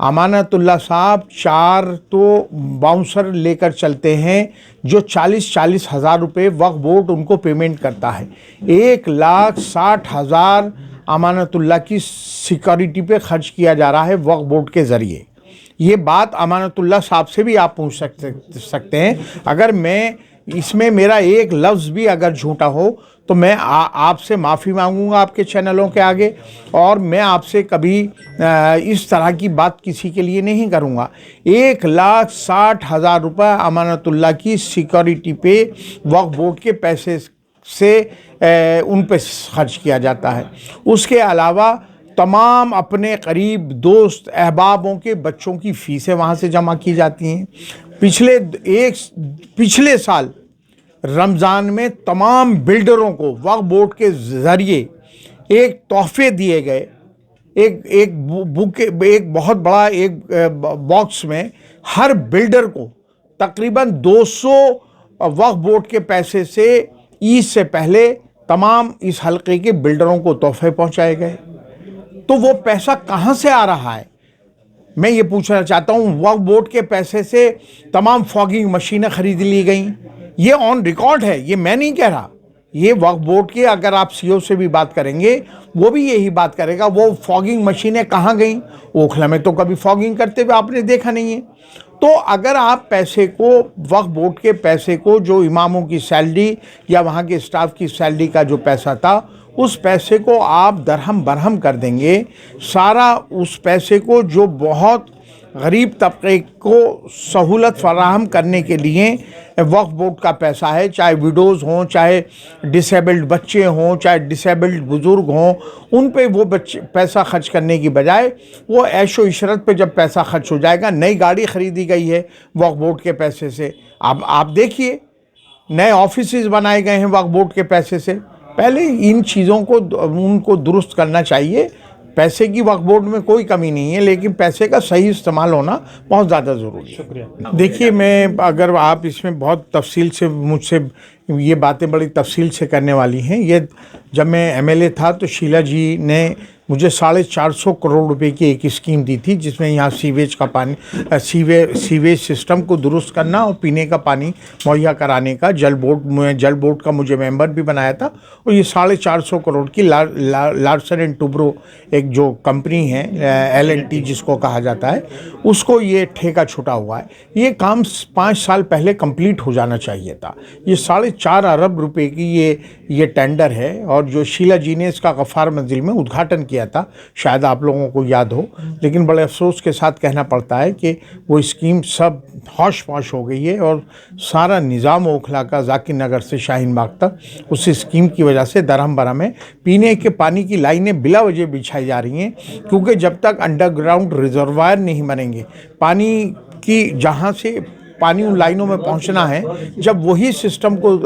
अमानतुल्लाह साहब 4 तो बाउंसर लेकर चलते हैं जो 40-40 हज़ार रुपये वक्फ बोर्ड उनको पेमेंट करता है। 1,60,000 अमानतुल्लाह की सिक्योरिटी पे खर्च किया जा रहा है वक्फ बोर्ड के ज़रिए। ये बात अमानतुल्लाह साहब से भी आप पूछ सकते हैं। अगर मैं इसमें मेरा एक लफ्ज़ भी अगर झूठा हो तो मैं आपसे माफ़ी मांगूंगा आपके चैनलों के आगे, और मैं आपसे कभी इस तरह की बात किसी के लिए नहीं करूंगा। 1,60,000 रुपये अमानतुल्लाह की सिक्योरिटी पे वक्फ बोर्ड के पैसे से उन पे खर्च किया जाता है। उसके अलावा तमाम अपने करीब दोस्त अहबाबों के बच्चों की फ़ीसें वहाँ से जमा की जाती हैं। पिछले साल रमज़ान में तमाम बिल्डरों को वक्फ बोर्ड के ज़रिए एक तोहफे दिए गए। एक बहुत बड़ा एक बॉक्स में हर बिल्डर को तकरीबन 200 वक्फ बोर्ड के पैसे से ईद से पहले तमाम इस हलके के बिल्डरों को तोहफे पहुंचाए गए। तो वो पैसा कहाँ से आ रहा है, मैं ये पूछना चाहता हूँ। वक्फ बोर्ड के पैसे से तमाम फॉगिंग मशीनें खरीद ली गई। ये ऑन रिकॉर्ड है, ये मैं नहीं कह रहा। ये वक्फ बोर्ड के, अगर आप सीईओ से भी बात करेंगे वो भी यही बात करेगा। वो फॉगिंग मशीनें कहाँ गई? ओखला में तो कभी फॉगिंग करते हुए आपने देखा नहीं है। तो अगर आप पैसे को, वक्फ बोर्ड के पैसे को, जो इमामों की सैलरी या वहाँ के स्टाफ की सैलरी का जो पैसा था, उस पैसे को आप दरहम बरहम कर देंगे। सारा उस पैसे को जो बहुत गरीब तबके को सहूलत फराहम करने के लिए वक्फ बोर्ड का पैसा है, चाहे विडोज़ हों, चाहे डिसेबल्ड बच्चे हों, चाहे डिसेबल्ड बुज़ुर्ग हों, उन पे वो बच्चे पैसा खर्च करने की बजाय वो ऐशो इशरत पे जब पैसा खर्च हो जाएगा। नई गाड़ी ख़रीदी गई है वक्फ बोर्ड के पैसे से। आप देखिए, नए ऑफिसेज़ बनाए गए हैं वक्फ बोर्ड के पैसे से। पहले इन चीज़ों को उनको दुरुस्त करना चाहिए। पैसे की वक्फ बोर्ड में कोई कमी नहीं है, लेकिन पैसे का सही इस्तेमाल होना बहुत ज़्यादा ज़रूरी है। शुक्रिया। देखिए, मैं, अगर आप इसमें बहुत तफसील से मुझसे ये बातें बड़ी तफसील से करने वाली हैं। ये जब मैं एमएलए था तो शीला जी ने मुझे 450 करोड़ रुपए की एक स्कीम दी थी, जिसमें यहाँ सीवेज का पानी, सीवेज सिस्टम को दुरुस्त करना और पीने का पानी मुहैया कराने का जल बोर्ड का मुझे मेंबर भी बनाया था। और ये 450 करोड़ की लार्सन एंड टुब्रो एक जो कंपनी है, L&T जिसको कहा जाता है, उसको ये ठेका छूटा हुआ है। ये काम 5 साल पहले कंप्लीट हो जाना चाहिए था। ये 4.5 अरब रुपए की ये टेंडर है, और जो शीला जी ने इसका गफ़ार मंजिल में उद्घाटन किया था, शायद आप लोगों को याद हो। लेकिन बड़े अफसोस के साथ कहना पड़ता है कि वो स्कीम सब हौश पौश हो गई है, और सारा निज़ाम ओखला का जाकिर नगर से शाहीन बाग तक उस स्कीम की वजह से दरहम बरहम है। पीने के पानी की लाइनें बिला वजह बिछाई जा रही हैं, क्योंकि जब तक अंडरग्राउंड रिजर्वायर नहीं बनेंगे, पानी की जहाँ से पानी उन लाइनों में पहुंचना है, जब वही सिस्टम को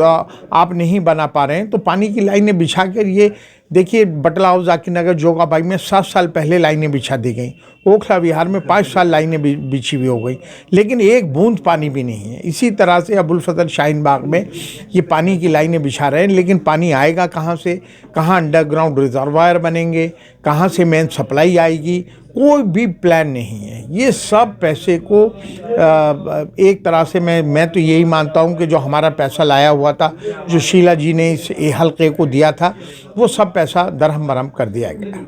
आप नहीं बना पा रहे हैं, तो पानी की लाइनें बिछा कर, ये देखिए बटलाव जाकिर नगर जोगाबाई में 7 साल पहले लाइनें बिछा दी गई। ओखला विहार में 5 साल लाइनें बिछी हुई हो गई, लेकिन एक बूंद पानी भी नहीं है। इसी तरह से अबुल फजल शाहीन बाग में ये पानी की लाइनें बिछा रहे हैं, लेकिन पानी आएगा कहाँ से? कहाँ अंडरग्राउंड रिजर्वायर बनेंगे? कहाँ से मेन सप्लाई आएगी? कोई भी प्लान नहीं है। ये सब पैसे को एक तरह से मैं तो यही मानता हूँ कि जो हमारा पैसा लाया हुआ था, जो शीला जी ने इस हल्के को दिया था, वो सब पैसा दरहम बरहम कर दिया गया।